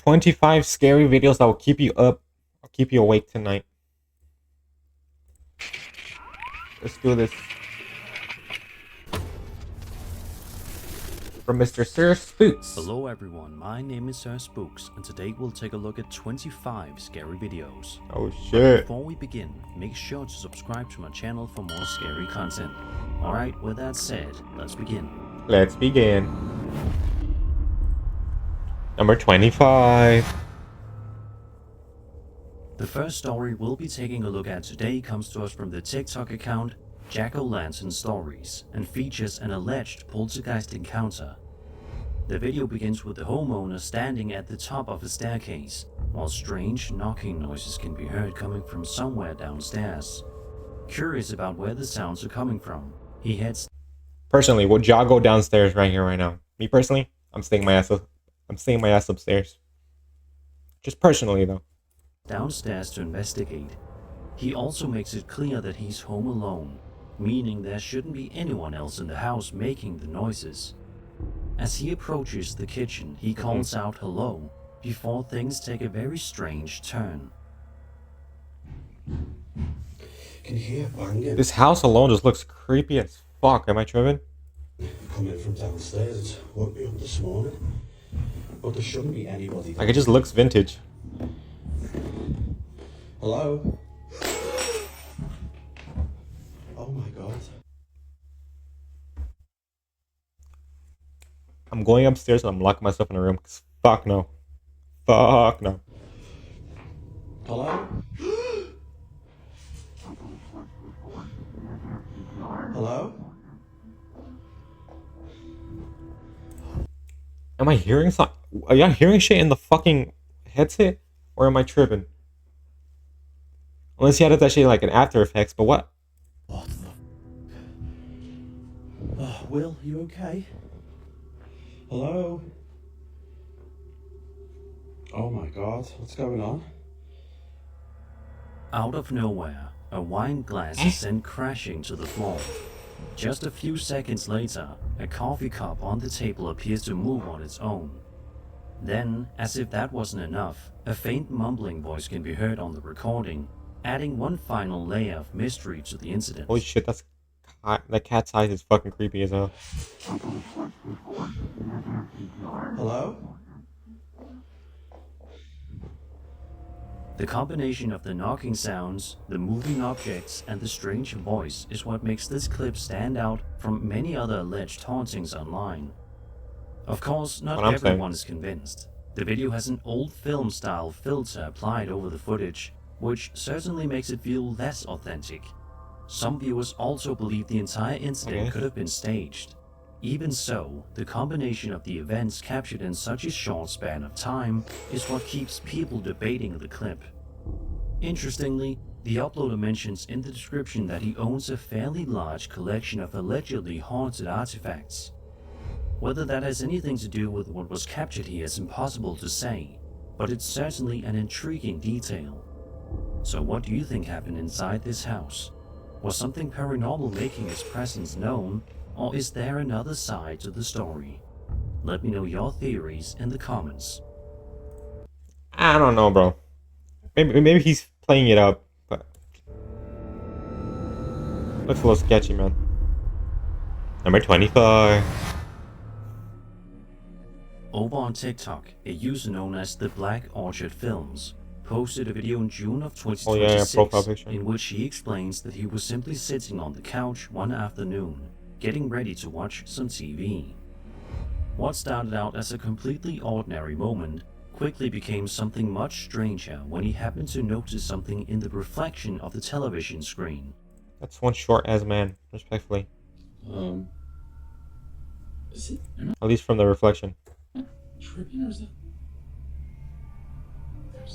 25 scary videos that will keep you up, or keep you awake tonight. Let's do this. From Mr. Sir Spooks. Hello everyone, my name is Sir Spooks, and today we'll take a look at 25 scary videos. Oh But shit. before we begin, make sure to subscribe to my channel for more scary content. Alright, with that said, let's begin. Let's begin. Number 25. The first story we'll be taking a look at today comes to us from the TikTok account Jack-O-Lantern Stories and features an alleged poltergeist encounter. The video begins with the homeowner standing at the top of a staircase, while strange knocking noises can be heard coming from somewhere downstairs. Curious about where the sounds are coming from, he heads Personally, would y'all go downstairs right here, right now? Me personally, I'm staying my ass up. I'm staying my ass upstairs. Just personally, though. downstairs to investigate. He also makes it clear that he's home alone, meaning there shouldn't be anyone else in the house making the noises. As he approaches the kitchen, he calls out hello before things take a very strange turn. Can you hear banging? This house alone just looks creepy as fuck. Am I tripping? Coming from downstairs. It woke me up this morning. But there shouldn't be anybody there. Like, it just looks vintage. Hello? Oh my god. I'm going upstairs and I'm locking myself in a room. 'Cause fuck no. Fuck no. Hello? Hello? Am I hearing something? Are y'all hearing shit in the fucking headset? Or am I tripping? Unless he added that shit like an After Effects, but what? What the Will, you okay? Hello? Oh my god, what's going on? Out of nowhere, a wine glass is sent crashing to the floor. Just a few seconds later, a coffee cup on the table appears to move on its own. Then, as if that wasn't enough, a faint mumbling voice can be heard on the recording, adding one final layer of mystery to the incident. Holy shit, that cat's eyes is fucking creepy as hell. Hello? The combination of the knocking sounds, the moving objects, and the strange voice is what makes this clip stand out from many other alleged hauntings online. Of course, not everyone is convinced. The video has an old film-style filter applied over the footage, which certainly makes it feel less authentic. Some viewers also believe the entire incident could have been staged. Even so, the combination of the events captured in such a short span of time is what keeps people debating the clip. Interestingly, the uploader mentions in the description that he owns a fairly large collection of allegedly haunted artifacts. Whether that has anything to do with what was captured here is impossible to say, but it's certainly an intriguing detail. So what do you think happened inside this house? Was something paranormal making its presence known? Or is there another side to the story? Let me know your theories in the comments. I don't know, bro. Maybe he's playing it up, but looks a little sketchy, man. Number 25. Over on TikTok, a user known as the Black Orchard Films posted a video in June of 2026 profile picture. in which he explains that he was simply sitting on the couch one afternoon, getting ready to watch some TV. What started out as a completely ordinary moment quickly became something much stranger when he happened to notice something in the reflection of the television screen. That's one short ass man, respectfully. Is it? At least from the reflection. Tripping or is that?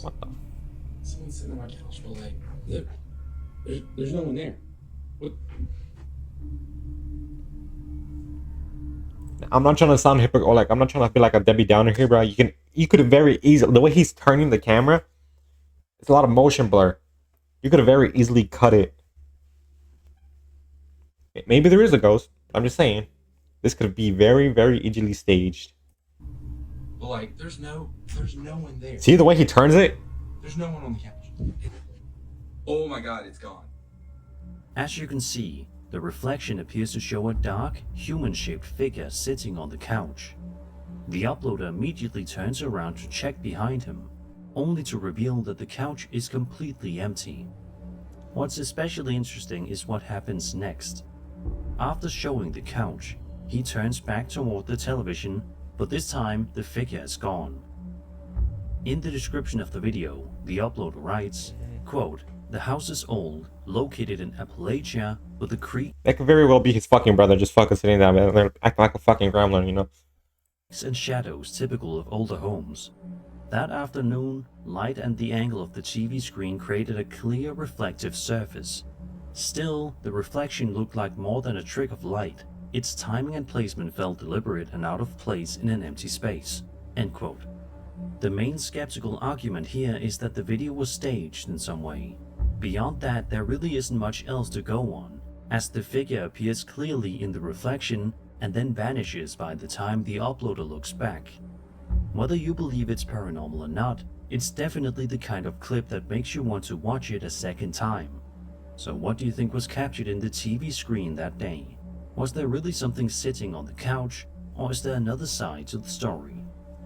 What the? Someone's sitting on my couch, but like, look, there's no one there. What? I'm not trying to sound hypocrite, or like I'm not trying to be like a Debbie Downer here, bro. You could have very easily, the way he's turning the camera, it's a lot of motion blur. You could have very easily cut it. Maybe there is a ghost. I'm just saying, this could be very, very easily staged. But like, there's no one there. See the way he turns it? There's no one on the couch. Oh my god, it's gone. As you can see, the reflection appears to show a dark, human-shaped figure sitting on the couch. The uploader immediately turns around to check behind him, only to reveal that the couch is completely empty. What's especially interesting is what happens next. After showing the couch, he turns back toward the television, but this time the figure is gone. In the description of the video, the uploader writes, quote, "The house is old, located in Appalachia, with a creek That could very well be his fucking brother just fucking sitting down and acting like a fucking gremlin, you know? and shadows typical of older homes. That afternoon, light and the angle of the TV screen created a clear reflective surface. Still, the reflection looked like more than a trick of light. Its timing and placement felt deliberate and out of place in an empty space." End quote. The main skeptical argument here is that the video was staged in some way. Beyond that, there really isn't much else to go on, as the figure appears clearly in the reflection and then vanishes by the time the uploader looks back. Whether you believe it's paranormal or not, it's definitely the kind of clip that makes you want to watch it a second time. So what do you think was captured in the TV screen that day? Was there really something sitting on the couch, or is there another side to the story?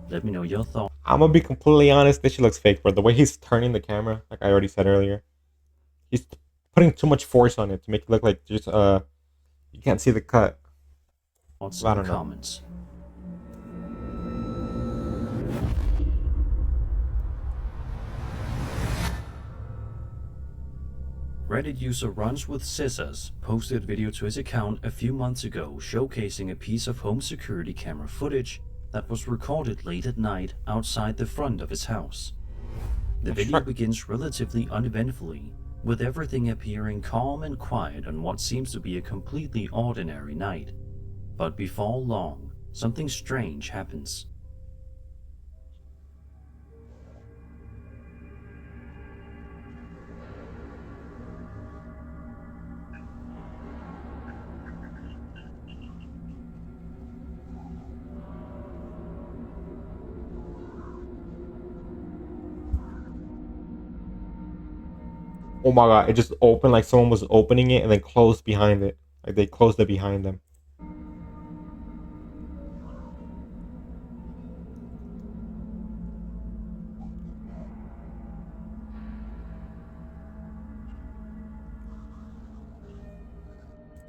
Let me know your thoughts. I'm gonna be completely honest, this shit looks fake, bro. The way he's turning the camera, like I already said earlier, he's putting too much force on it to make it look like just you can't see the cut. In I the don't know. comments. Reddit user Runs with Scissors posted a video to his account a few months ago showcasing a piece of home security camera footage that was recorded late at night outside the front of his house. The video begins relatively uneventfully, with everything appearing calm and quiet on what seems to be a completely ordinary night. But before long, something strange happens. Oh my god, it just opened like someone was opening it and then closed behind it. Like they closed it behind them.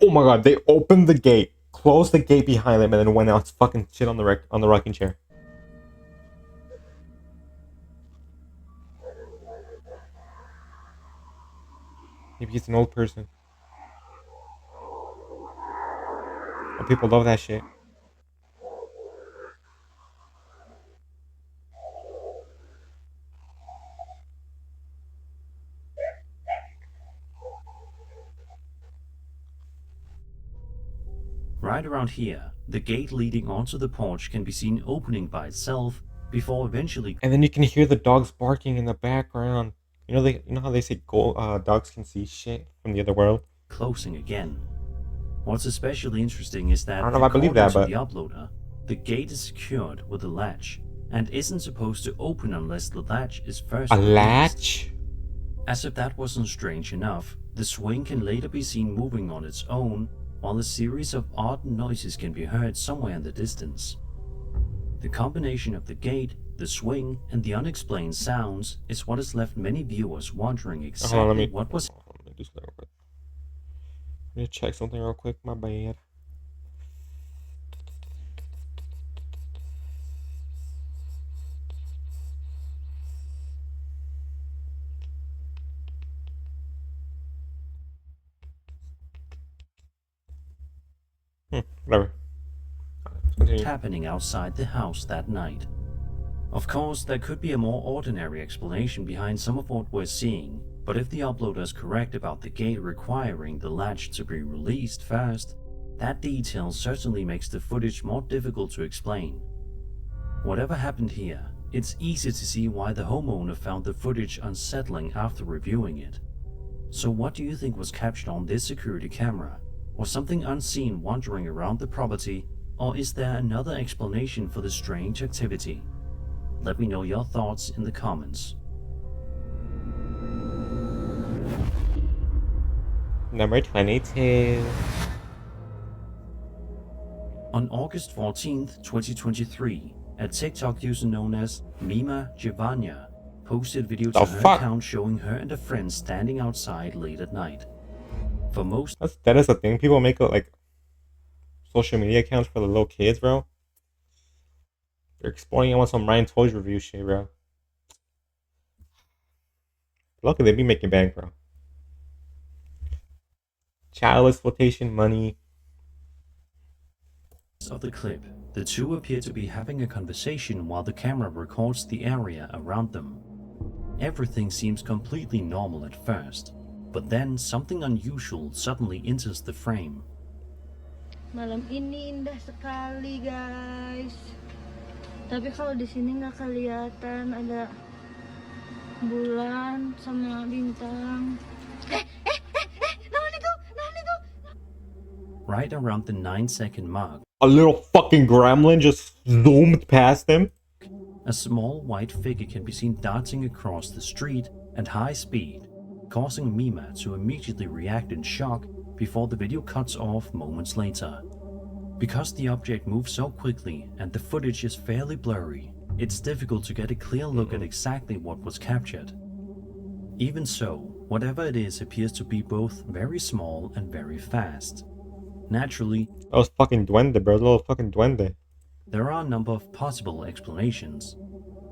Oh my god, they opened the gate, closed the gate behind them, and then went out to fucking shit on the rocking chair. Maybe he's an old person. Oh, people love that shit. Right around here, the gate leading onto the porch can be seen opening by itself before eventually And then you can hear the dogs barking in the background. You know how they say dogs can see shit from the other world. closing again. What's especially interesting is that, I don't know if I believe that, according but to the uploader, the gate is secured with a latch and isn't supposed to open unless the latch is first a released. latch? As if that wasn't strange enough, the swing can later be seen moving on its own, while a series of odd noises can be heard somewhere in the distance. The combination of the gate, the swing, and the unexplained sounds is what has left many viewers wondering exactly what was Let me do something real quick. Let me check something real quick. My bad. Whatever. Let's continue. happening outside the house that night. Of course, there could be a more ordinary explanation behind some of what we're seeing, but if the uploader is correct about the gate requiring the latch to be released first, that detail certainly makes the footage more difficult to explain. Whatever happened here, it's easy to see why the homeowner found the footage unsettling after reviewing it. So what do you think was captured on this security camera? Was something unseen wandering around the property, or is there another explanation for the strange activity? Let me know your thoughts in the comments. Number 22. On August 14th, 2023, a TikTok user known as Mima Jivanya posted video to her account showing her and a friend standing outside late at night. For most, that is a thing. People make like social media accounts for the little kids, bro. They're exploiting it on some Ryan Toys review shit, bro. Luckily, they be making bank, bro. Child exploitation money. of the clip, the two appear to be having a conversation while the camera records the area around them. Everything seems completely normal at first, but then something unusual suddenly enters the frame. Malam ini indah sekali, guys. Tapi kalau di sini nggak kelihatan ada bulan sama bintang. Naon itu? Right around the 9-second mark, a little fucking gremlin just zoomed past him. A small white figure can be seen darting across the street at high speed, causing Mima to immediately react in shock before the video cuts off moments later. Because the object moves so quickly and the footage is fairly blurry, it's difficult to get a clear look at exactly what was captured. Even so, whatever it is appears to be both very small and very fast. Naturally, that was fucking duende, bro. Little fucking duende. There are a number of possible explanations.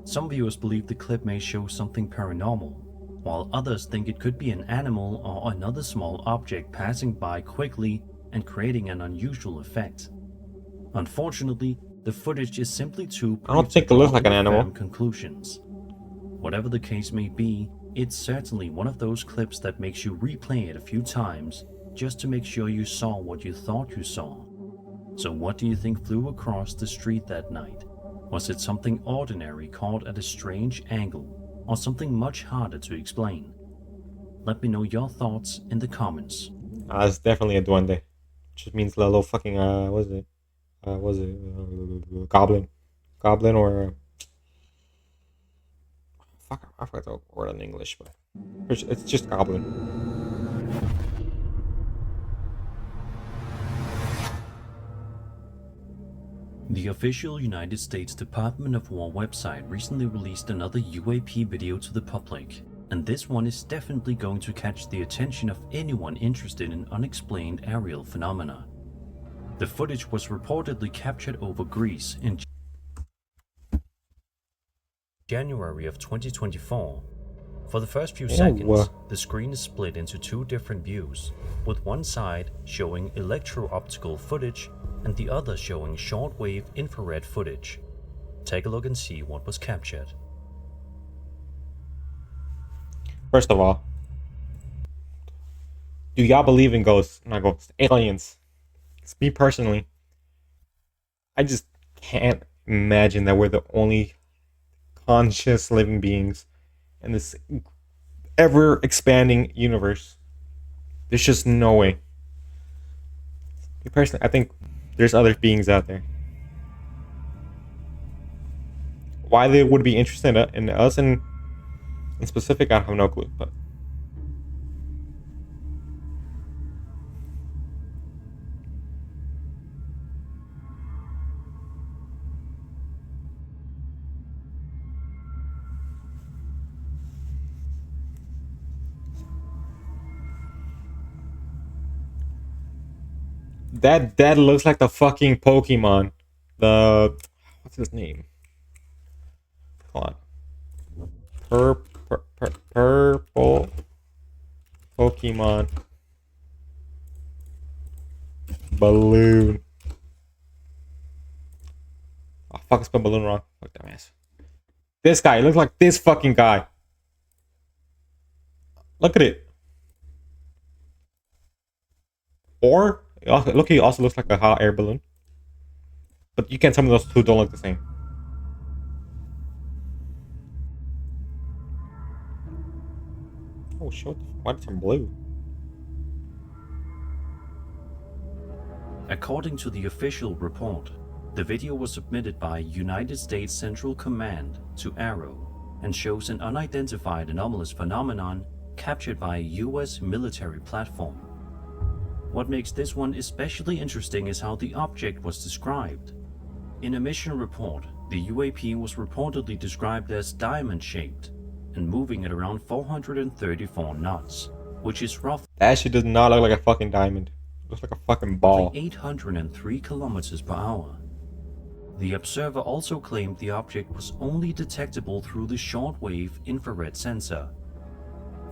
Some viewers believe the clip may show something paranormal, while others think it could be an animal or another small object passing by quickly and creating an unusual effect. Unfortunately, the footage is simply too brief. I don't think it looks like an animal. Conclusions. Whatever the case may be, it's certainly one of those clips that makes you replay it a few times just to make sure you saw what you thought you saw. So what do you think flew across the street that night? Was it something ordinary caught at a strange angle, or something much harder to explain? Let me know your thoughts in the comments. It's definitely a duende. Just means a little fucking goblin or fuck, I forgot the word in English, but it's just goblin. The official United States Department of War website recently released another UAP video to the public, and this one is definitely going to catch the attention of anyone interested in unexplained aerial phenomena. The footage was reportedly captured over Greece in January of 2024. For the first few seconds, the screen is split into two different views, with one side showing electro-optical footage and the other showing shortwave infrared footage. Take a look and see what was captured. First of all, do y'all believe in ghosts? Not ghosts, aliens. It's me personally. I just can't imagine that we're the only conscious living beings in this ever expanding universe. There's just no way. Me personally, I think there's other beings out there. Why they would be interested in us in specific, I have no clue. But that looks like the fucking Pokemon. The what's his name? Hold on. Purple Pokemon balloon. Oh fuck! I spelled balloon wrong. Fuck that ass. This guy looks like this fucking guy. Look at it. Or look, he also looks like a hot air balloon. But you can't tell me those two don't look the same. Oh shit, why did it turn blue? According to the official report, The video was submitted by United States Central Command to Arrow and shows an unidentified anomalous phenomenon captured by a US military platform. What makes this one especially interesting is how the object was described. In a mission report, the UAP was reportedly described as diamond-shaped and moving at around 434 knots, which is roughly That shit does not look like a fucking diamond. It looks like a fucking ball. 803 kilometers per hour. The observer also claimed the object was only detectable through the shortwave infrared sensor.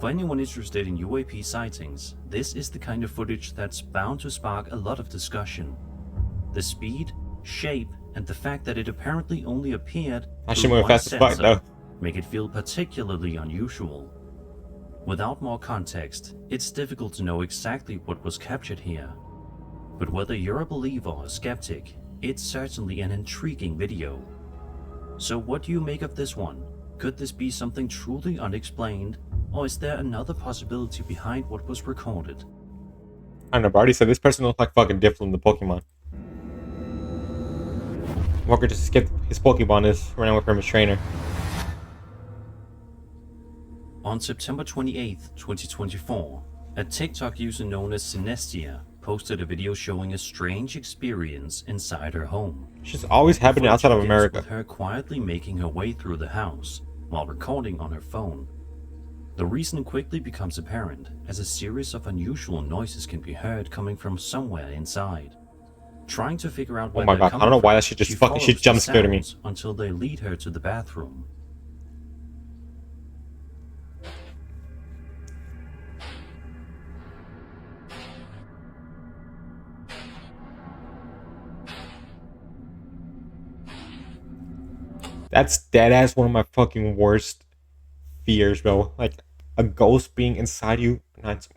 For anyone interested in UAP sightings, this is the kind of footage that's bound to spark a lot of discussion. The speed, shape, and the fact that it apparently only appeared I should through move one fast as fuck sensor though. make it feel particularly unusual. Without more context, it's difficult to know exactly what was captured here. But whether you're a believer or a skeptic, it's certainly an intriguing video. So what do you make of this one? Could this be something truly unexplained, or is there another possibility behind what was recorded? I don't know, but I already said this person looks like fucking Diff from the Pokemon. Walker just skipped his Pokemon is running away from his trainer. On September 28, 2024, a TikTok user known as Synestia posted a video showing a strange experience inside her home. Shit's always happening outside of Footage begins America. with her quietly making her way through the house while recording on her phone. The reason quickly becomes apparent as a series of unusual noises can be heard coming from somewhere inside. Trying to figure out where Oh my they're god, I don't know coming why from, that shit just she fucking follows the jump scared me. sounds until they lead her to the bathroom. That's dead ass one of my fucking worst fears, bro. Like a ghost being inside you.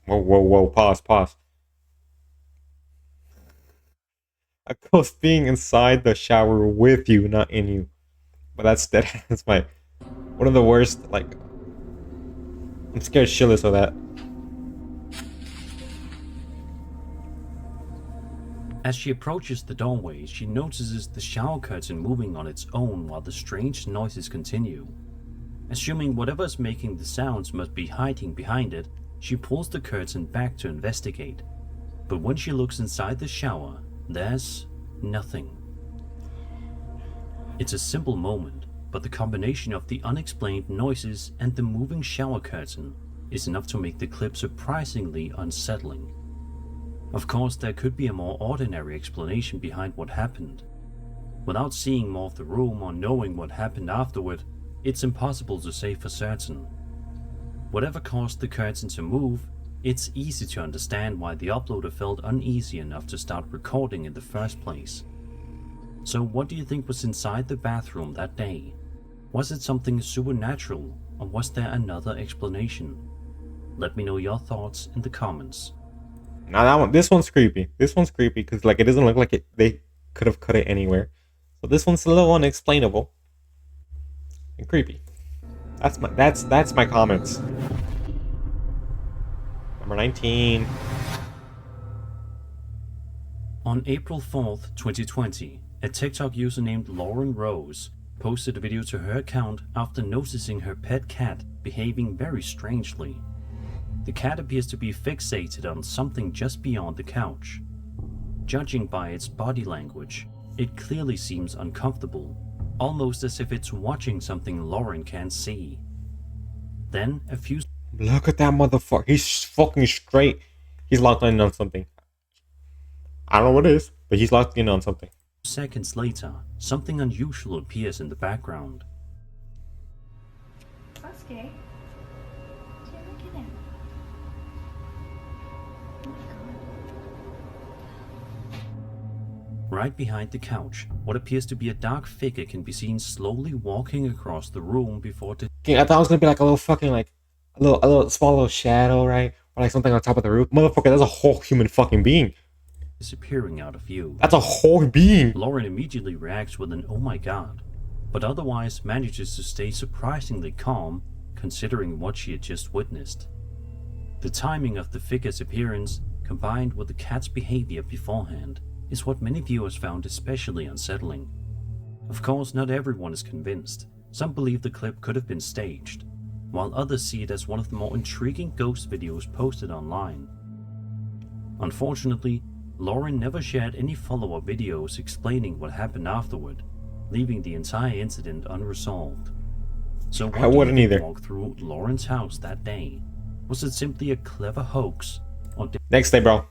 Whoa, pause. A ghost being inside the shower with you, not in you. But that's dead. That's my one of the worst. Like, I'm scared shitless of that. As she approaches the doorway, she notices the shower curtain moving on its own while the strange noises continue. Assuming whatever is making the sounds must be hiding behind it, she pulls the curtain back to investigate. But when she looks inside the shower, there's nothing. It's a simple moment, but the combination of the unexplained noises and the moving shower curtain is enough to make the clip surprisingly unsettling. Of course, there could be a more ordinary explanation behind what happened. Without seeing more of the room or knowing what happened afterward, it's impossible to say for certain. Whatever caused the curtain to move, it's easy to understand why the uploader felt uneasy enough to start recording in the first place. So what do you think was inside the bathroom that day? Was it something supernatural, or was there another explanation? Let me know your thoughts in the comments. Now that one, this one's creepy. This one's creepy because like it doesn't look like they could have cut it anywhere. So this one's a little unexplainable and creepy. That's my comments. Number 19. On April 4th, 2020, a TikTok user named Lauren Rose posted a video to her account after noticing her pet cat behaving very strangely. The cat appears to be fixated on something just beyond the couch. Judging by its body language, it clearly seems uncomfortable, almost as if it's watching something Lauren can't see. Then, a few Look at that motherfucker. He's fucking straight. He's locked in on something. I don't know what it is, but he's locked in on something. seconds later, something unusual appears in the background. Okay. Look at him. Oh my god. Right behind the couch, what appears to be a dark figure can be seen slowly walking across the room before Okay, I thought it was gonna be like a little fucking like a little small little shadow, right? Or like something on top of the roof. Motherfucker, that's a whole human fucking being. disappearing out of view. That's a whole being. Lauren immediately reacts with an "oh my god," but otherwise manages to stay surprisingly calm considering what she had just witnessed. The timing of the figure's appearance, combined with the cat's behavior beforehand, is what many viewers found especially unsettling. Of course, not everyone is convinced. Some believe the clip could have been staged, while others see it as one of the more intriguing ghost videos posted online. Unfortunately, Lauren never shared any follow-up videos explaining what happened afterward, leaving the entire incident unresolved. So what I wouldn't do you either. walk through Lauren's house that day? Was it simply a clever hoax, or did Next day, bro.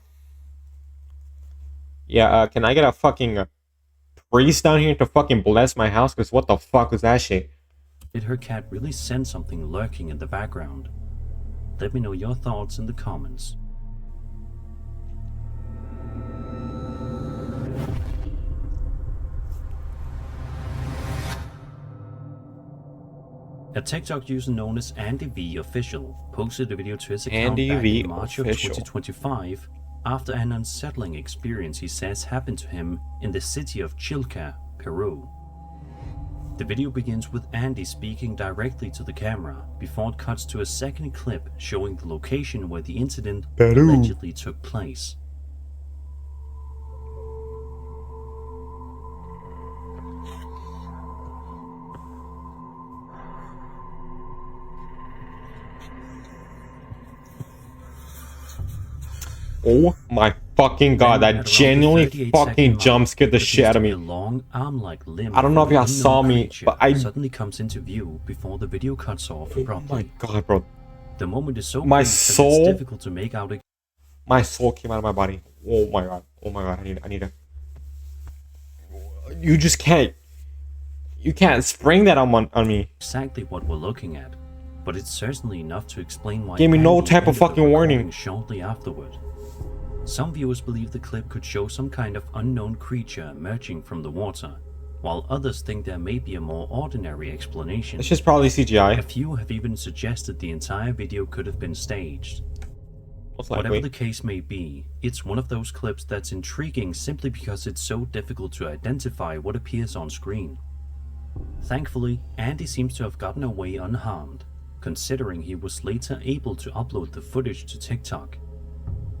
Yeah, can I get a fucking priest down here to fucking bless my house? Because what the fuck was that shit? her cat really sense something lurking in the background? Let me know your thoughts in the comments. A TikTok user known as Andy V Official posted a video to his account Andy back V in March Official. of 2025 after an unsettling experience he says happened to him in the city of Chilca, Peru. The video begins with Andy speaking directly to the camera before it cuts to a second clip showing the location where the incident Peru. allegedly took place. Oh my fucking god, Then, that at around the genuinely 38 fucking second jump mark, scared the what shit appears out to of be me. a long arm-like limb I don't know if from an y'all saw unknown me, creature but I... suddenly comes into view before the video cuts off Oh my abruptly. god, bro. The moment is so My brief that soul- it's difficult to make out. My soul came out of my body. Oh my god. Oh my god, I need to... You just can't... You can't spring that on me. Exactly what we're looking at, but it's certainly enough to explain why Gave me no Andy type of ended the fucking warning. recording shortly afterward. Some viewers believe the clip could show some kind of unknown creature emerging from the water, while others think there may be a more ordinary explanation. It's just probably A CGI. few have even suggested the entire video could have been staged. Most Whatever likely. the case may be, it's one of those clips that's intriguing simply because it's so difficult to identify what appears on screen. Thankfully, Andy seems to have gotten away unharmed, considering he was later able to upload the footage to TikTok.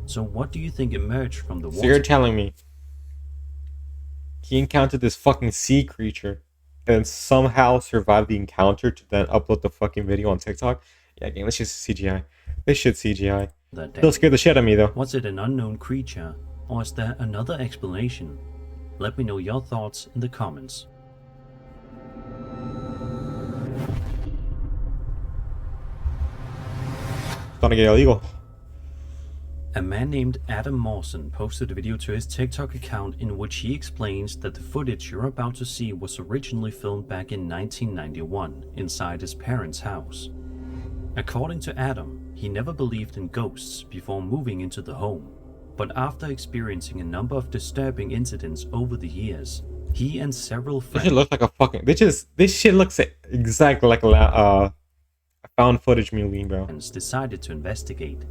So what do you think emerged from the water? So you're telling me he encountered this fucking sea creature and somehow survived the encounter to then upload the fucking video on TikTok? Yeah, game, let's just CGI. This shit CGI. that day? Still scared the shit out of me though. Was it an unknown creature, or is there another explanation? Let me know your thoughts in the comments. Gonna get illegal. A man named Adam Mawson posted a video to his TikTok account in which he explains that the footage you're about to see was originally filmed back in 1991 inside his parents' house. According to Adam, he never believed in ghosts before moving into the home, but after experiencing a number of disturbing incidents over the years, he and several This shit friends looks like a fucking... This shit looks exactly like a found footage movie, bro. decided to investigate.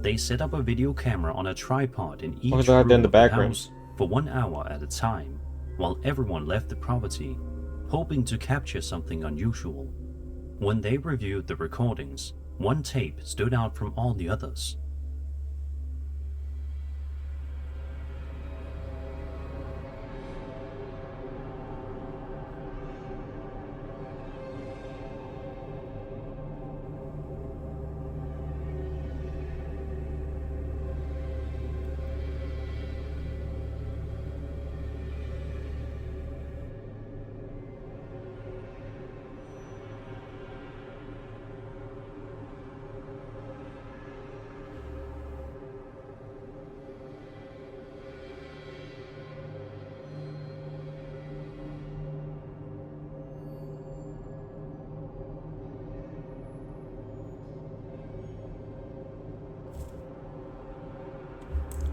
They set up a video camera on a tripod in each Look at that room in the of the background. house for 1 hour at a time, while everyone left the property, hoping to capture something unusual. When they reviewed the recordings, one tape stood out from all the others.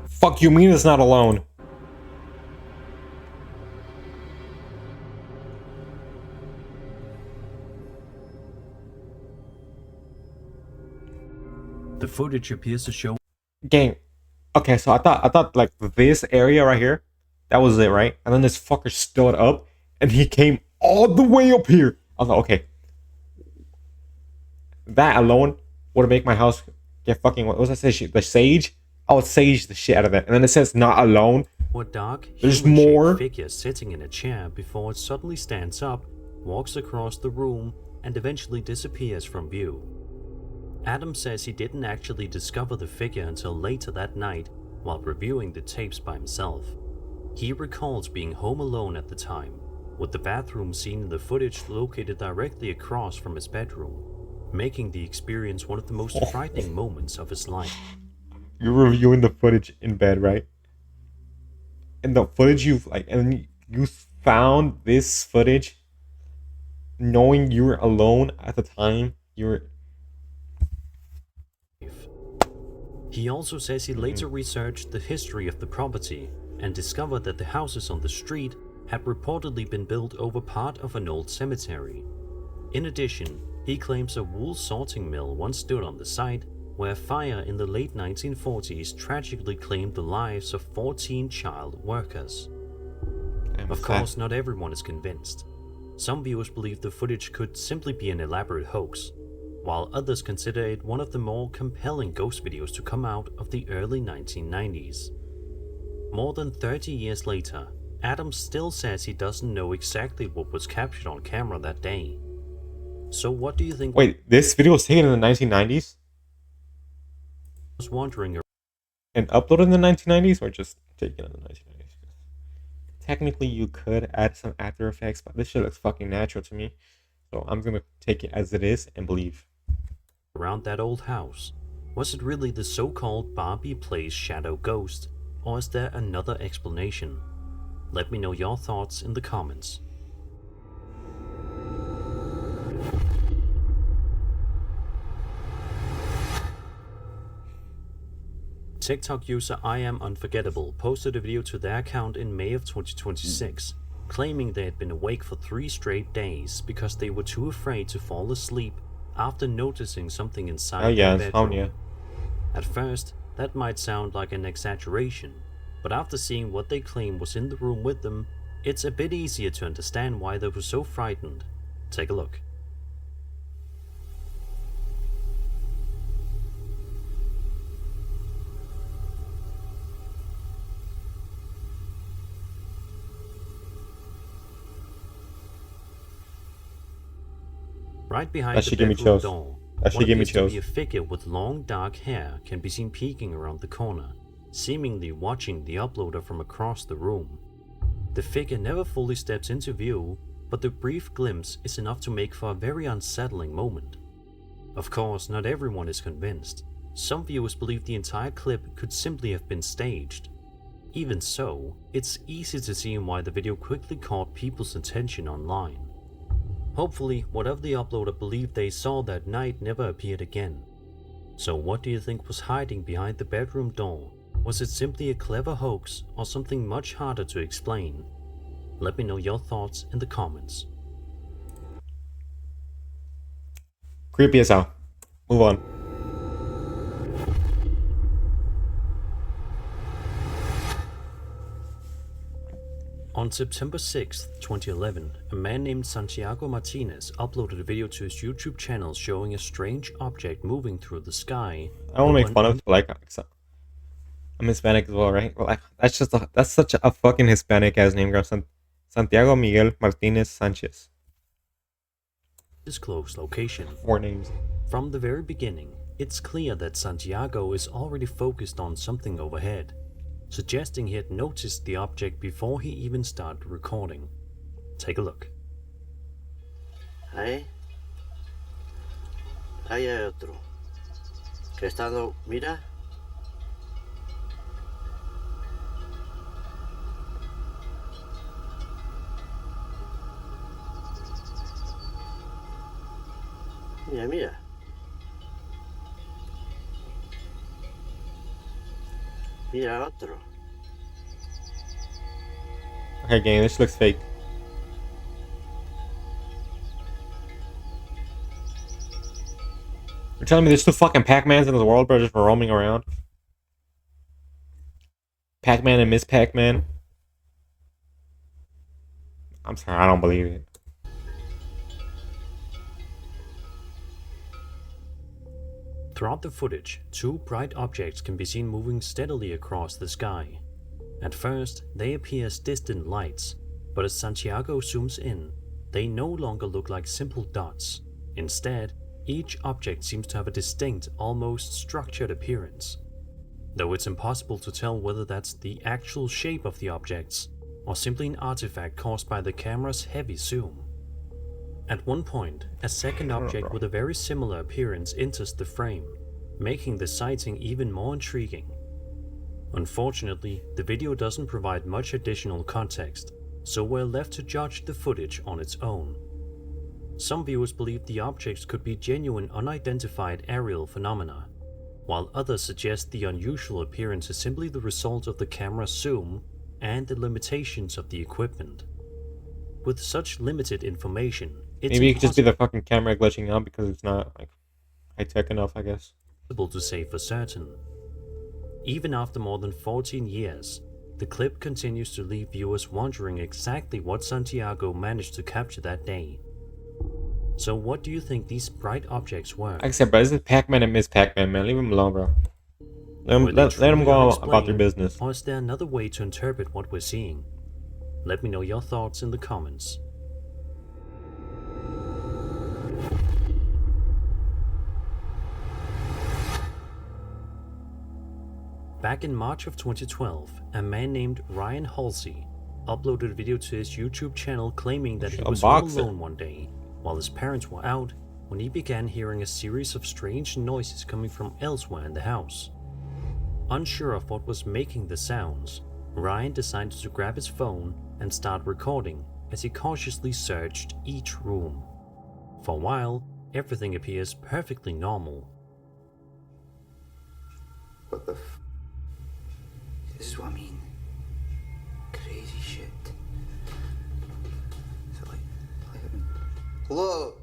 Fuck you mean it's not alone? The footage appears to show Gang. Okay, so I thought like this area right here, that was it, right? And then this fucker stood up and he came all the way up here. I was like, okay. That alone would make my house get fucking, what was that say? The sage? I would sage the shit out of it. And then it says not alone. a dark, There's human-shaped more? figure sitting in a chair before it suddenly stands up, walks across the room, and eventually disappears from view. Adam says he didn't actually discover the figure until later that night while reviewing the tapes by himself. He recalls being home alone at the time, with the bathroom scene in the footage located directly across from his bedroom, making the experience one of the most frightening moments of his life. You're reviewing the footage in bed, right? And the footage you found this footage knowing you were alone at the time. He also says he later researched the history of the property and discovered that the houses on the street had reportedly been built over part of an old cemetery. In addition, he claims a wool sorting mill once stood on the site, where a fire in the late 1940s tragically claimed the lives of 14 child workers. Of course, not everyone is convinced. Some viewers believe the footage could simply be an elaborate hoax, while others consider it one of the more compelling ghost videos to come out of the early 1990s. More than 30 years later, Adam still says he doesn't know exactly what was captured on camera that day. So what do you think? Wait, this video was taken in the 1990s? Was wandering and uploaded in the 1990s, or just taken in the 1990s? Technically, you could add some After Effects, but this shit looks fucking natural to me. So I'm gonna take it as it is and believe. around that old house? Was it really the so-called Barbie Place shadow ghost, or is there another explanation? Let me know your thoughts in the comments. TikTok user I Am Unforgettable posted a video to their account in May of 2026, claiming they had been awake for 3 straight days because they were too afraid to fall asleep after noticing something inside their bedroom. insomnia. At first, that might sound like an exaggeration, but after seeing what they claim was in the room with them, it's a bit easier to understand why they were so frightened. Take a look. Right behind the bedroom door, what appears to be a figure with long dark hair can be seen peeking around the corner, seemingly watching the uploader from across the room. The figure never fully steps into view, but the brief glimpse is enough to make for a very unsettling moment. Of course, not everyone is convinced. Some viewers believe the entire clip could simply have been staged. Even so, it's easy to see why the video quickly caught people's attention online. Hopefully, whatever the uploader believed they saw that night never appeared again. So what do you think was hiding behind the bedroom door? Was it simply a clever hoax or something much harder to explain? Let me know your thoughts in the comments. Creepy as hell. Move on. On September 6, 2011, a man named Santiago Martinez uploaded a video to his YouTube channel showing a strange object moving through the sky. I don't want to make fun of, like, I'm Hispanic as well, right? Well, that's such a fucking Hispanic ass name, girl. Santiago Miguel Martinez Sanchez. Disclosed location. 4 names. From the very beginning, it's clear that Santiago is already focused on something overhead, suggesting he had noticed the object before he even started recording. Take a look. Ahí hay otro que está dando, mira. Mira, mira. Mira otro. Okay, gang, this looks fake. You're telling me there's 2 fucking Pac-Mans in this world, bro, just roaming around? Pac-Man and Miss Pac-Man? I'm sorry, I don't believe it. Throughout the footage, 2 bright objects can be seen moving steadily across the sky. At first, they appear as distant lights, but as Santiago zooms in, they no longer look like simple dots. Instead, each object seems to have a distinct, almost structured appearance. Though it's impossible to tell whether that's the actual shape of the objects, or simply an artifact caused by the camera's heavy zoom. At one point, a second object with a very similar appearance enters the frame, making the sighting even more intriguing. Unfortunately, the video doesn't provide much additional context, so we're left to judge the footage on its own. Some viewers believe the objects could be genuine unidentified aerial phenomena, while others suggest the unusual appearance is simply the result of the camera's zoom and the limitations of the equipment. With such limited information, it's maybe it could just be the fucking camera glitching out because it's not like high-tech enough, I guess. impossible to say for certain. Even after more than 14 years, the clip continues to leave viewers wondering exactly what Santiago managed to capture that day. So what do you think these bright objects were? Like I said, bro, this is Pac-Man and Miss Pac-Man, man. Leave them alone, bro. Let them go about their business. Or is there another way to interpret what we're seeing? Let me know your thoughts in the comments. Back in March of 2012, a man named Ryan Halsey uploaded a video to his YouTube channel claiming that he was all alone one day while his parents were out when he began hearing a series of strange noises coming from elsewhere in the house. Unsure of what was making the sounds, Ryan decided to grab his phone and start recording as he cautiously searched each room. For a while, everything appears perfectly normal. What the f... This is what I mean. Crazy shit. So like... Hello?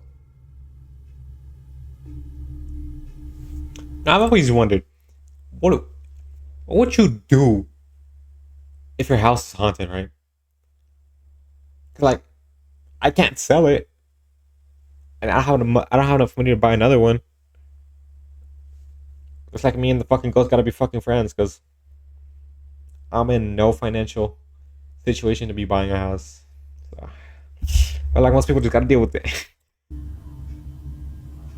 Now, I've always wondered, what would you do if your house is haunted, right? 'Cause, like, I can't sell it, and I don't have enough money to buy another one. It's like me and the fucking ghost gotta be fucking friends, because I'm in no financial situation to be buying a house. So, but like most people just gotta deal with it. Oh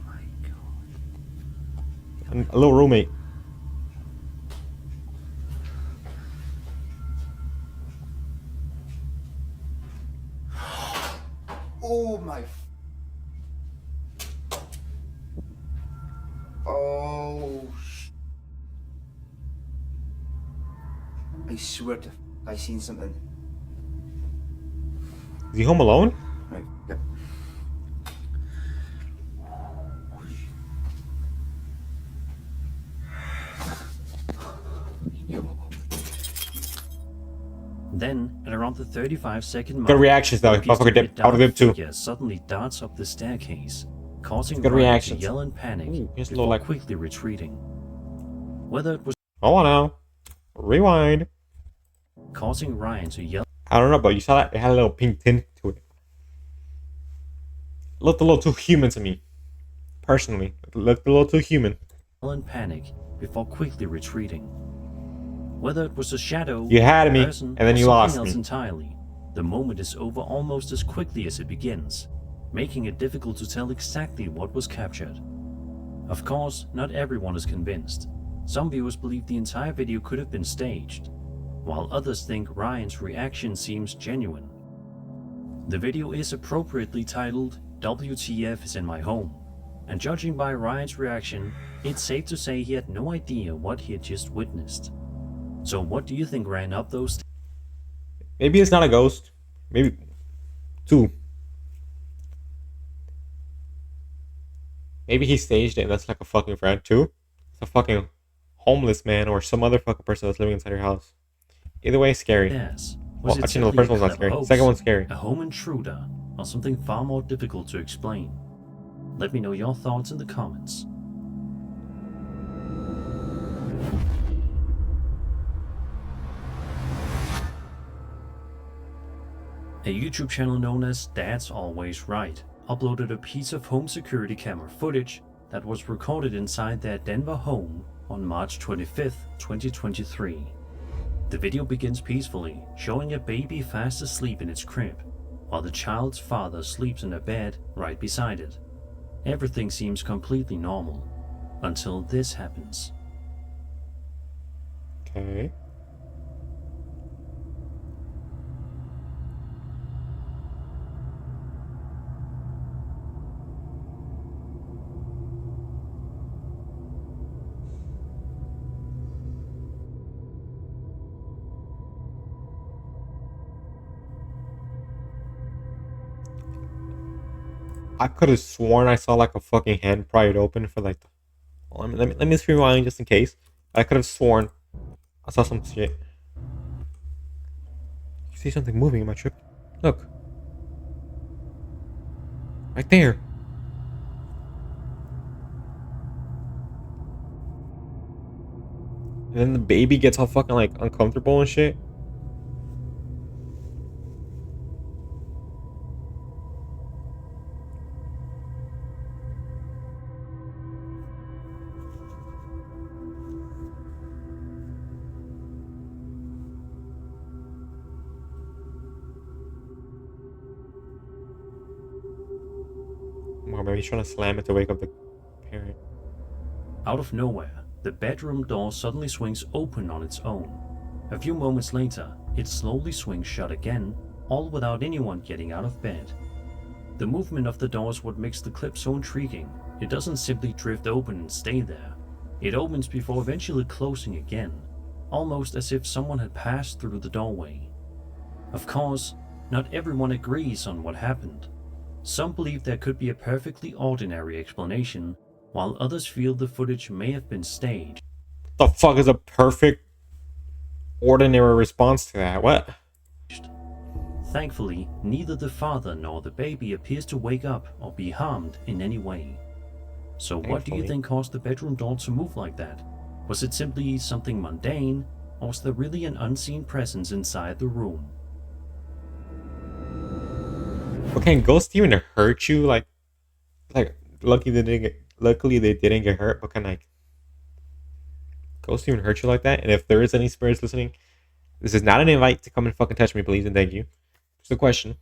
my god. And a little roommate. Oh my... Oh... I swear to I seen something. Is he home alone? Right, yep. Then, at around the 35-second mark, Good reactions though. appears to Motherfucker be a dip. I would dark dip too. figure suddenly darts up the staircase, causing Good Ryan to reactions. yell in panic Ooh, here's a before little, like... quickly retreating. Whether it was Hold on now. Rewind. causing Ryan to yell I don't know, but you saw that it had a little pink tint to it. It looked a little too human to me. Personally. It looked a little too human. in panic before quickly retreating. Whether it was a shadow, You had me, person, and then or you something lost else me. entirely, the moment is over almost as quickly as it begins, making it difficult to tell exactly what was captured. Of course, not everyone is convinced. Some viewers believe the entire video could have been staged, while others think Ryan's reaction seems genuine. The video is appropriately titled WTF is in my home, and judging by Ryan's reaction, it's safe to say he had no idea what he had just witnessed. So what do you think ran up those Maybe it's not a ghost. Maybe... Two. Maybe he staged it and that's like a fucking friend. Two. It's a fucking homeless man or some other fucking person that's living inside your house. Either way, scary. stairs? Well, Was it actually, no, the simply first a one's not clever scary. The hoax, second one's scary. a home intruder, or something far more difficult to explain? Let me know your thoughts in the comments. A YouTube channel known as Dad's Always Right uploaded a piece of home security camera footage that was recorded inside their Denver home on March 25th, 2023. The video begins peacefully, showing a baby fast asleep in its crib, while the child's father sleeps in a bed right beside it. Everything seems completely normal, until this happens. Okay. I could have sworn I saw like a fucking hand pry it open for like. Let me just rewind just in case. I could have sworn I saw some shit. You see something moving in my trip? Look. Right there. And then the baby gets all fucking like uncomfortable and shit. Or maybe he's trying to slam it to wake up the parent. Out of nowhere, the bedroom door suddenly swings open on its own. A few moments later, it slowly swings shut again, all without anyone getting out of bed. The movement of the door is what makes the clip so intriguing. It doesn't simply drift open and stay there. It opens before eventually closing again, almost as if someone had passed through the doorway. Of course, not everyone agrees on what happened. Some believe there could be a perfectly ordinary explanation, while others feel the footage may have been staged. The fuck is a perfect ordinary response to that? What? Thankfully, neither the father nor the baby appears to wake up or be harmed in any way. So what do you Thankfully. think caused the bedroom door to move like that? Was it simply something mundane, or was there really an unseen presence inside the room? But can ghosts even hurt you? Like luckily they didn't get hurt. But can like ghosts even hurt you like that? And if there is any spirits listening, this is not an invite to come and fucking touch me, please and thank you. Just a question.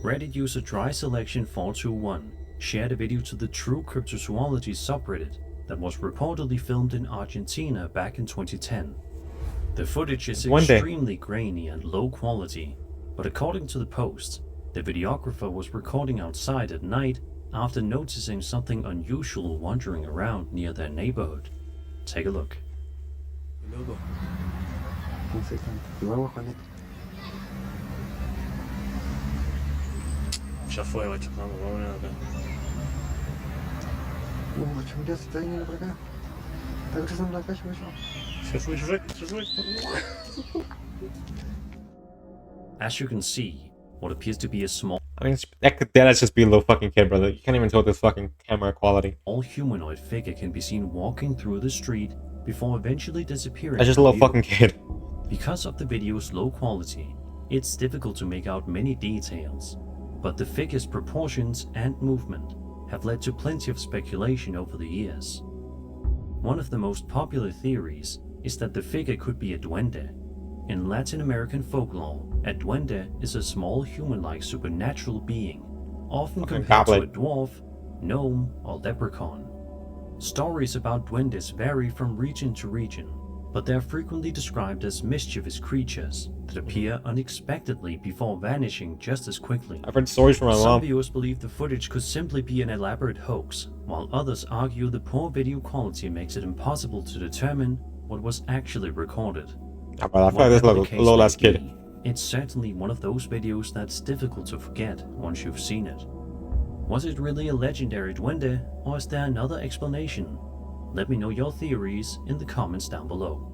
Reddit user DrySelection421 shared a video to the True Cryptozoology subreddit that was reportedly filmed in Argentina back in 2010. The footage is extremely grainy and low quality, but according to the post, the videographer was recording outside at night after noticing something unusual wandering around near their neighborhood. Take a look. Loco. No sé tanto. Vamos con esto. Ya fue, guacho. Vamos a poner acá. Macho, mira, se está viniendo por acá. Está cruzando la calle, macho. Se sube. As you can see, what appears to be a small I mean, that could just be a little fucking kid, brother. You can't even tell this fucking camera quality. humanoid figure can be seen walking through the street before eventually disappearing. That's just a little fucking kid. Because of the video's low quality, it's difficult to make out many details, but the figure's proportions and movement have led to plenty of speculation over the years. One of the most popular theories is that the figure could be a duende. In Latin American folklore, a duende is a small human-like supernatural being, often compared to a dwarf, gnome, or leprechaun. Stories about duendes vary from region to region, but they are frequently described as mischievous creatures that appear unexpectedly before vanishing just as quickly. I've heard stories from my mom. Some viewers believe the footage could simply be an elaborate hoax, while others argue the poor video quality makes it impossible to determine what was actually recorded. Yeah, but I feel like this little ass kid. It's certainly one of those videos that's difficult to forget once you've seen it. Was it really a legendary duende, or is there another explanation? Let me know your theories in the comments down below.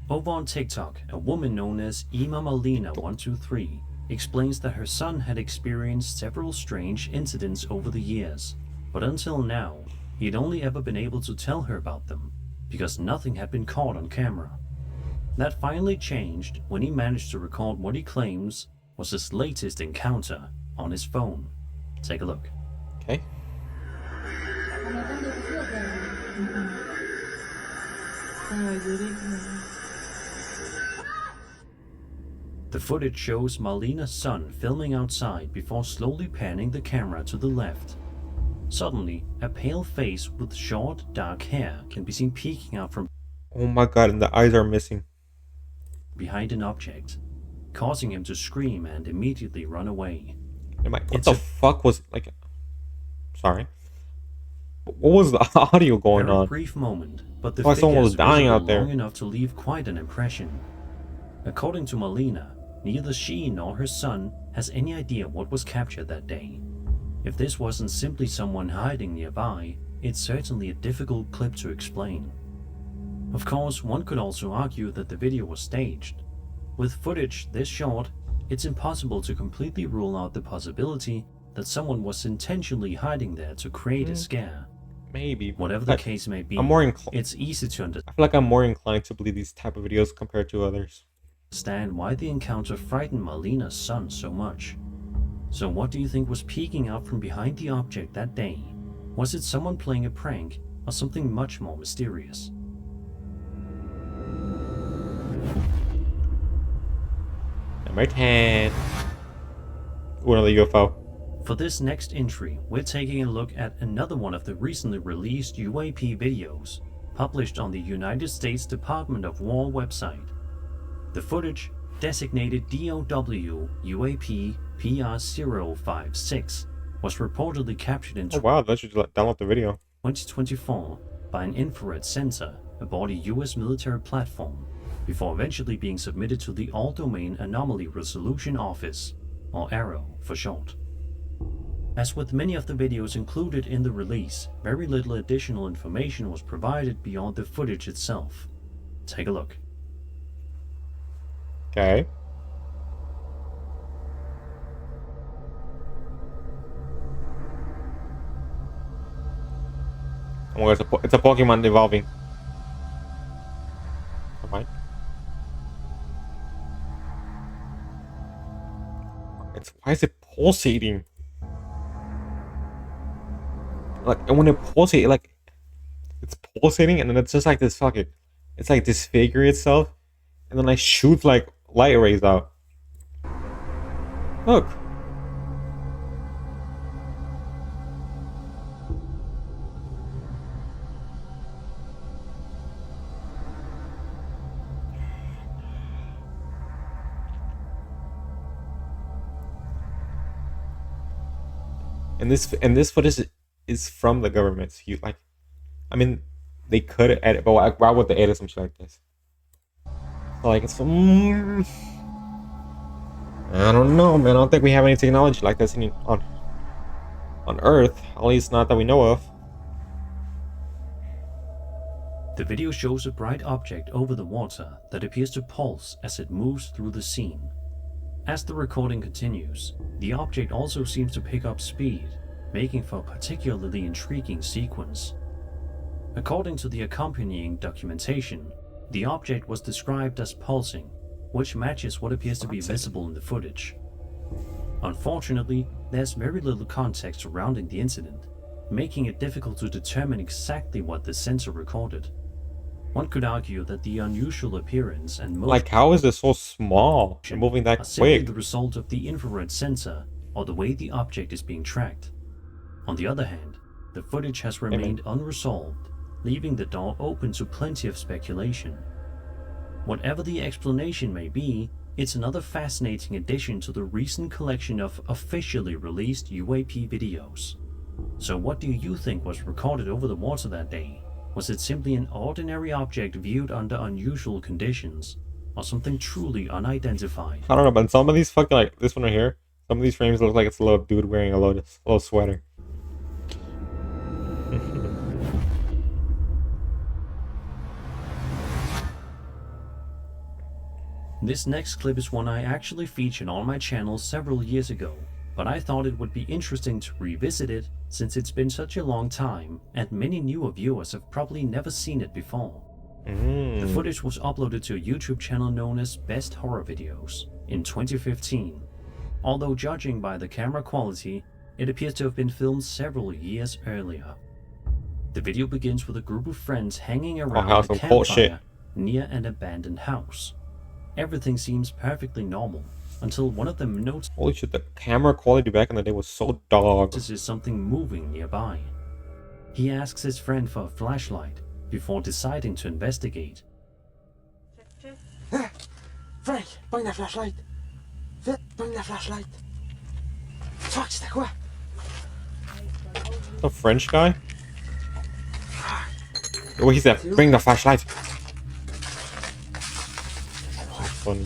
Over on TikTok, a woman known as Imamalina123 explains that her son had experienced several strange incidents over the years, but until now, he'd only ever been able to tell her about them, because nothing had been caught on camera. That finally changed when he managed to record what he claims was his latest encounter on his phone. Take a look. Okay. The footage shows Marlena's son filming outside before slowly panning the camera to the left. Suddenly, a pale face with short, dark hair can be seen peeking out from Oh my god, and the eyes are missing. behind an object, causing him to scream and immediately run away. What the fuck was like? Sorry. What was the audio going Very on? brief moment, but the Oh, someone was figure is dying visible out there. long enough to leave quite an impression. According to Marlena, neither she nor her son has any idea what was captured that day. If this wasn't simply someone hiding nearby, it's certainly a difficult clip to explain. Of course, one could also argue that the video was staged. With footage this short, it's impossible to completely rule out the possibility that someone was intentionally hiding there to create a scare. Maybe. Whatever the case may be, I'm more it's easy to I feel like I'm more inclined to believe these type of videos compared to others. understand why the encounter frightened Marlena's son so much. So what do you think was peeking out from behind the object that day? Was it someone playing a prank or something much more mysterious? Number 10. Ooh, another UFO. For this next entry, we're taking a look at another one of the recently released UAP videos, published on the United States Department of War website. The footage, designated DOW UAP PR056, was reportedly captured in Oh wow, that should download the video. 2024 by an infrared sensor aboard a US military platform, before eventually being submitted to the All-Domain Anomaly Resolution Office, or ARROW for short. As with many of the videos included in the release, very little additional information was provided beyond the footage itself. Take a look. Okay. Oh, it's a Pokemon evolving. Come on. Why is it pulsating? Like, and when it pulsates, like, it's pulsating, and then it's just like this fucking, it's like disfiguring itself, and then like shoots like light rays out. Look. And this footage is from the government. So you like, I mean, they could edit, but why would they edit some shit like this? Like it's I don't know, man. I don't think we have any technology like this on Earth. At least not that we know of. The video shows a bright object over the water that appears to pulse as it moves through the scene. As the recording continues, the object also seems to pick up speed, making for a particularly intriguing sequence. According to the accompanying documentation, the object was described as pulsing, which matches what appears to be visible in the footage. Unfortunately, there's very little context surrounding the incident, making it difficult to determine exactly what the sensor recorded. One could argue that the unusual appearance and motion, like, how is this so small and moving that are simply quick? the result of the infrared sensor or the way the object is being tracked. On the other hand, the footage has remained unresolved, leaving the door open to plenty of speculation. Whatever the explanation may be, it's another fascinating addition to the recent collection of officially released UAP videos. So what do you think was recorded over the water that day? Was it simply an ordinary object viewed under unusual conditions, or something truly unidentified? I don't know, but some of these fucking, like this one right here, some of these frames look like it's a little dude wearing a little sweater. This next clip is one I actually featured on my channel several years ago, but I thought it would be interesting to revisit it since it's been such a long time and many newer viewers have probably never seen it before. The footage was uploaded to a YouTube channel known as Best Horror Videos in 2015. Although judging by the camera quality, it appears to have been filmed several years earlier. The video begins with a group of friends hanging around a campfire near an abandoned house. Everything seems perfectly normal until one of them notices holy shit, the camera quality back in the day was so dog. something moving nearby. He asks his friend for a flashlight before deciding to investigate. Frank, bring the flashlight. Bring the flashlight. Fuck, c'est quoi? The French guy? What he said, bring the flashlight. That's funny.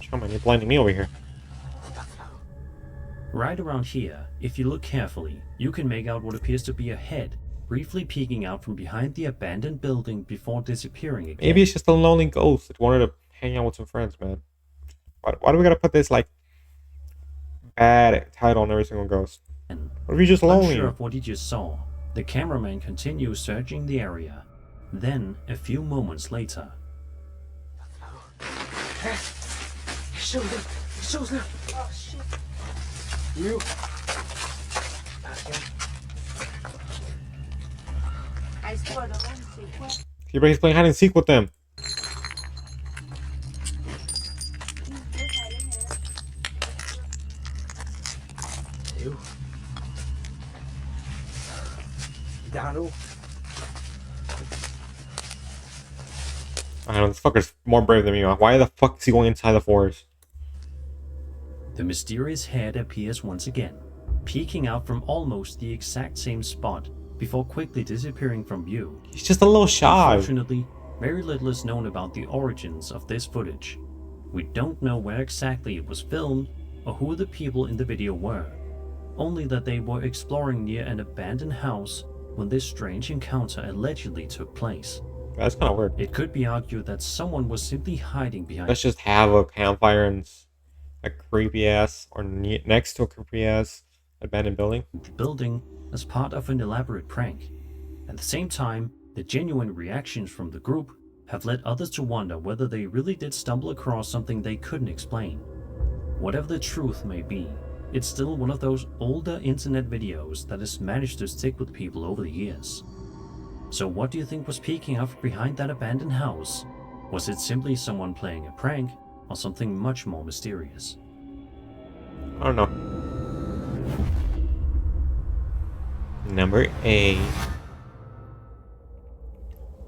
Come on, you're blinding me over here. Right around here, if you look carefully, you can make out what appears to be a head briefly peeking out from behind the abandoned building before disappearing again. Maybe it's just a lonely ghost that wanted to hang out with some friends, man. Why do we gotta put this, like, bad title on every single ghost? What if you're just lonely? Unsure of what he just saw, the cameraman continues searching the area. Then, a few moments later... Shows now. Oh, shit. You. He's playing hide and seek with them. You. Donald. I don't know, this fucker's more brave than me. Why the fuck is he going inside the forest? The mysterious head appears once again, peeking out from almost the exact same spot before quickly disappearing from view. He's just a little shy. Unfortunately, very little is known about the origins of this footage. We don't know where exactly it was filmed or who the people in the video were, only that they were exploring near an abandoned house when this strange encounter allegedly took place. That's kind of weird. It could be argued that someone was simply hiding behind. Let's just have a campfire and a creepy ass, or next to a creepy ass abandoned building as part of an elaborate prank. At the same time, the genuine reactions from the group have led others to wonder whether they really did stumble across something they couldn't explain. Whatever the truth may be, it's still one of those older internet videos that has managed to stick with people over the years. So what do you think was peeking out behind that abandoned house? Was it simply someone playing a prank, or something much more mysterious? I don't know. Number 8.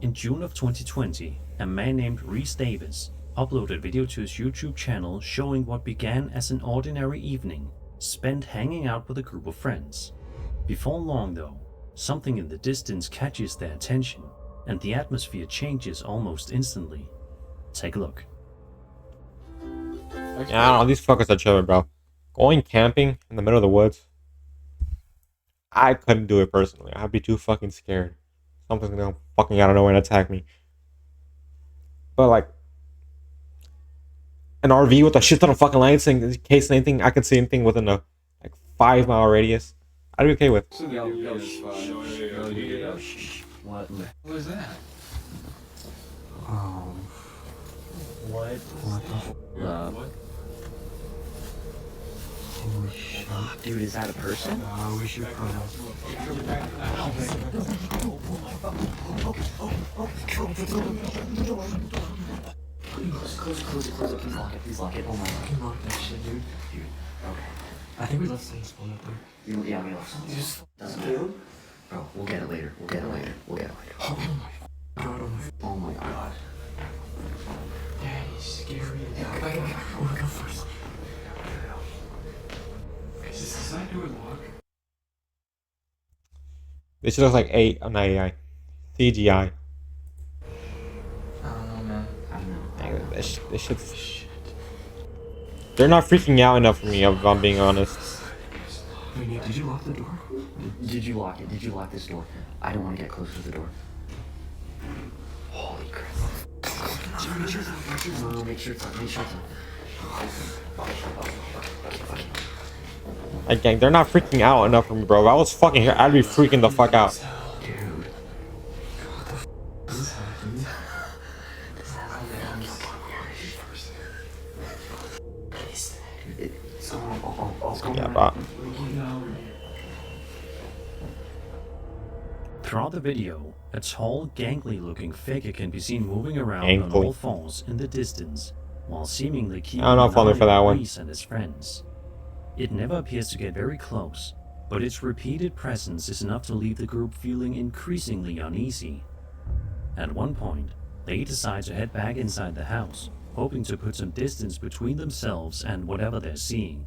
In June of 2020, a man named Rhys Davis uploaded a video to his YouTube channel showing what began as an ordinary evening spent hanging out with a group of friends. Before long though, something in the distance catches their attention and the atmosphere changes almost instantly. Take a look. Yeah, I don't know, these fuckers are chilling, bro. Going camping in the middle of the woods, I couldn't do it personally. I'd be too fucking scared. Something's gonna fucking out of nowhere and attack me. But like, an RV with a shit ton of fucking lights in case anything, I could see anything within a like 5-mile radius, I'd be okay with. What? What is that? Oh. What? What? Holy shit. Dude, is that a person? We should Close it. Please lock it. Oh my god. lock that shit, dude. Okay. I think we left some spawn up there. Yeah, we left something. Doesn't matter. Bro, we'll get it later. Oh my god, Oh my god. Daddy's scary. Yeah, I wanna go first. Is this the side door lock? This shit looks like not AI, CGI. I don't know, man. I don't know. This shit's... They're not freaking out enough for me, if I'm being honest. Wait, Nate, did you lock the door? Did you lock it? Did you lock this door? I don't want to get close to the door. Holy crap. Make sure it's on. Make sure it's on. Okay. Like, gang, they're not freaking out enough for me, bro. If I was fucking here, I'd be freaking the fuck out. Yeah, bro. Throughout the video, a tall, gangly-looking figure can be seen moving around on all fours in the distance, while seemingly keeping I'm not an falling eye for that on one. Reese and his friends. It never appears to get very close, but its repeated presence is enough to leave the group feeling increasingly uneasy. At one point, they decide to head back inside the house, hoping to put some distance between themselves and whatever they're seeing.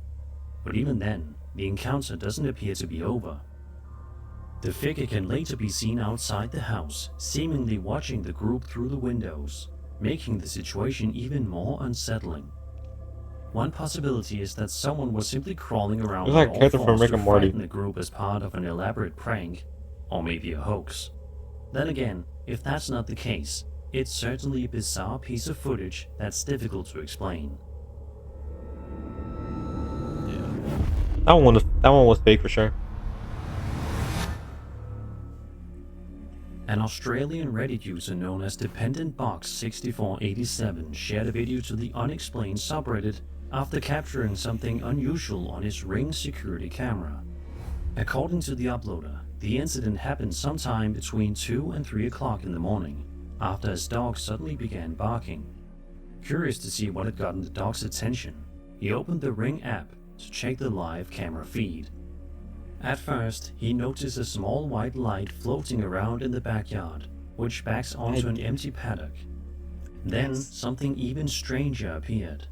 But even then, the encounter doesn't appear to be over. The figure can later be seen outside the house, seemingly watching the group through the windows, making the situation even more unsettling. One possibility is that someone was simply crawling around on all fours to frighten the group as part of an elaborate prank, or maybe a hoax. Then again, if that's not the case, it's certainly a bizarre piece of footage that's difficult to explain. That one was fake for sure. An Australian Reddit user known as DependentBox6487 shared a video to the unexplained subreddit after capturing something unusual on his Ring security camera. According to the uploader, the incident happened sometime between 2 and 3 o'clock in the morning, after his dog suddenly began barking. Curious to see what had gotten the dog's attention, he opened the Ring app to check the live camera feed. At first, he noticed a small white light floating around in the backyard, which backs onto an empty paddock. Then, something even stranger appeared.